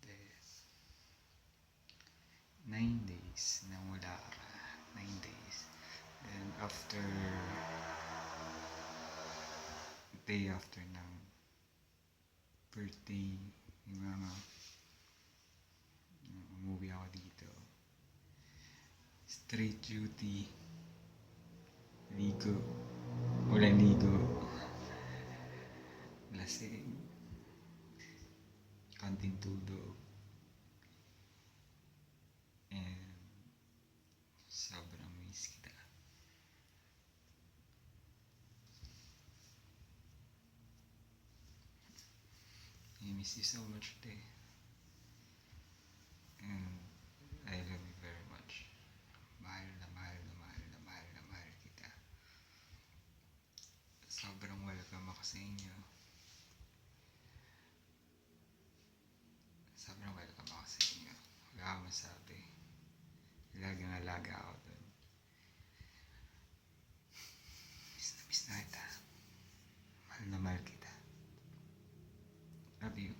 Then, 9 days na wala ka. 9 days. Then, day after ng birthday ni mama, umuwi ako dito. Straight duty. Ligo. Walang ligo. Lasing. Konting tulog. And sobrang miss kita. I miss you so much today. And I love you very much. Mahal na mahal na mahal na mahal na mahal kita. Sobrang welcome ako sa inyo. Sobrang welcome ako sa inyo. Wala akong masabi. Lagang alaga ako dun. Miss na kita. Mahal na mahal kita. Love you.